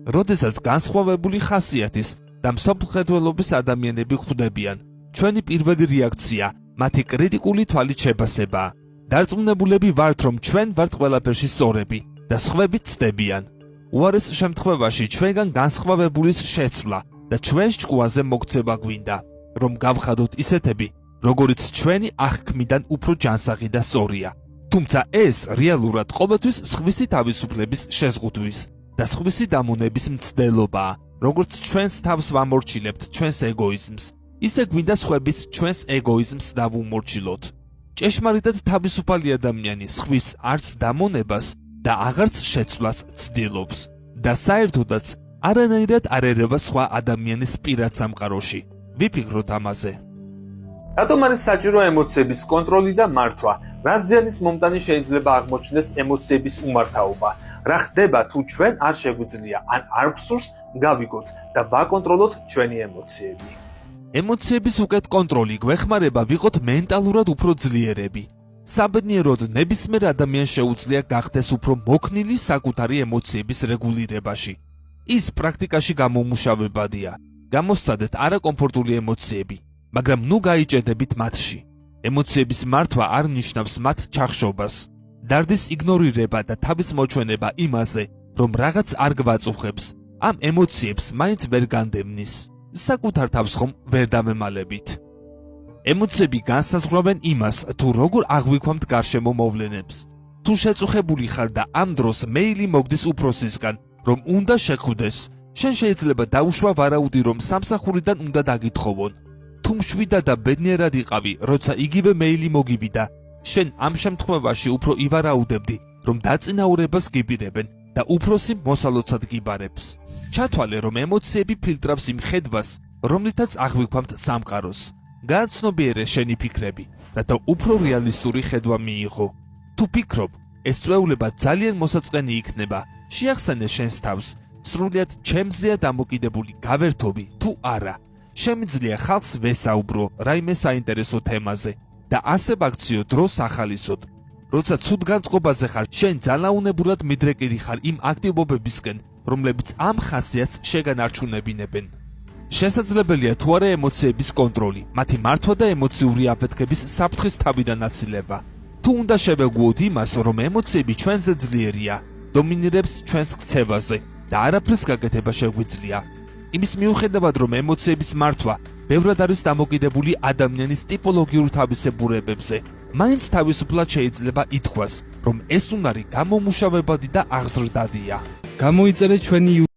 როდესაც განსხვავებული ხასიათის და მსოფლმხედველობის ადამიანები ხვდებიან, ჩვენი პირველი რეაქცია მათი კრიტიკული თვალით შეფასებაა. დარწმუნებულები ვართ, რომ ჩვენ ვართ ყველაფერში სწორები და სხვები ცდებიან. უარეს შემთხვევაში ჩვენგან განსხვავებულის შეცვლა და ჩვენს ჭკუაზე მოქცევა გვინდა, რომ გავხადოთ ისეთები, როგორიც ჩვენი აღქმიდან უფრო ჯანსაღი და სწორია. თუმცა ეს რეალურად ყოველთვის სხვისი თავისუფლების შეზღუდვის და სხვისი დამონების მცდელობაა. როგორც ჩვენს თავს ვამორჩილებთ ჩვენს ეგოიზმს, ისე გვინდა სხვებიც ჩვენს ეგოიზმს დავუმორჩილოთ. ჭეშმარიტად თავისუფალი ადამიანი სხვის არც დამონებას და აღარც შეცვლას ცდილობს და საერთოდაც არანაირად არ ერევა სხვა ადამიანის პირად სამყაროში. ვიფიქროთ ამაზე. რატომ არის საჭირო ემოციების კონტროლი და მართვა? რა ზიანის მომტანი შეიძლება აღმოჩნდეს ემოციების უმართავობა? რა ხდება თუ ჩვენ არ შეგვიძლია ან არ გვსურს გავიგოთ და ვაკონტროლოთ ჩვენი ემოციები? ემოციების უკეთ კონტროლი გვეხმარება ვიყოთ მენტალურად უფრო ძლიერები. საბედნიეროდ ნებისმიერ ადამიანს შეუძლია გახდეს უფრო მოქნილი საკუთარი ემოციების რეგულირებაში. ის პრაქტიკაში გამომუშავებადია. გამოსცადეთ არაკომფორტული ემოციები, მაგრამ ნუ გაიჭედებით მათში. ემოციების მართვა არ ნიშნავს მათ ჩახშობას. დარდის იგნორირება და თავის მოჩვენება იმაზე, რომ რაღაც არ გვაწუხებს, ამ ემოციებს მაინც ვერ განდევნის. საკუთარ თავს ხომ ვერ დამემალებით. ემოციები განსაზღვრავენ იმას, თუ როგორ აღვიქვამთ გარშემო მოვლენებს. თუ შეწუხებული ხარ და ამ დროს მეილი მოგდის უფროსისგან, რომ უნდა შეხვდეს, შენ შეიძლება დაუშვა ვარაუდი, რომ სამსახურიდან უნდა დაგითხოვონ. თუ მშვიდა და ბედნიერად იყავი, როცა იგივე მეილი მოგივიდა, შენ ამ შემთხვევაში უფრო ივარაუდებდი, რომ დაწინაურებას გიბირებენ და უფროსი მოსალოცად გიბარებს. ჩათვალე, რომ ემოციები ფილტრავს იმ ხედვას, რომლითაც აღვიქვამთ სამყაროს. გააცნობიერე შენი ფიქრები, რათა უფრო რეალისტური ხედვა მიიღო. თუ ფიქრობ, ეს წვეულება ძალიან მოსაწყენი იქნება, შეახსენე შენს თავს, სრულიად ჩემზეა დამოკიდებული გავერთობი თუ არა. შემიძლია ხალხს ვესაუბრო რაიმე საინტერესო თემაზე და ასე ვაქციო დროს ახალისოდ. როცა ცუდ განწყობაზე ხარ, შენ ძალაუნებურად მიდრეკილი ხარ იმ აქტივობებისკენ, რომლებიც ამ ხასიათს შეგანარჩუნებინებენ. შესაძლებელია თუ არა ემოციების კონტროლი, მათი მართვა და ემოციური აფეთქების საფრთხის თავიდან აცილება. თუ უნდა შევეგუოთ იმას, რომ ემოციები ჩვენზე ძლიერია, დომინირებს ჩვენს ქცევაზე და არაფრის გაკეთება შეგვიძლია. იმის მიუხედავად, რომ ემოციების მართვა ბევრად არის დამოკიდებული ადამიანის ტიპოლოგიურ თავისებურებებზე, მაინც თავისუფლად შეიძლება ითქვას, რომ ეს უნარი გამომუშავებადი და აღზრდადია. გამოიწერეთ ჩვენი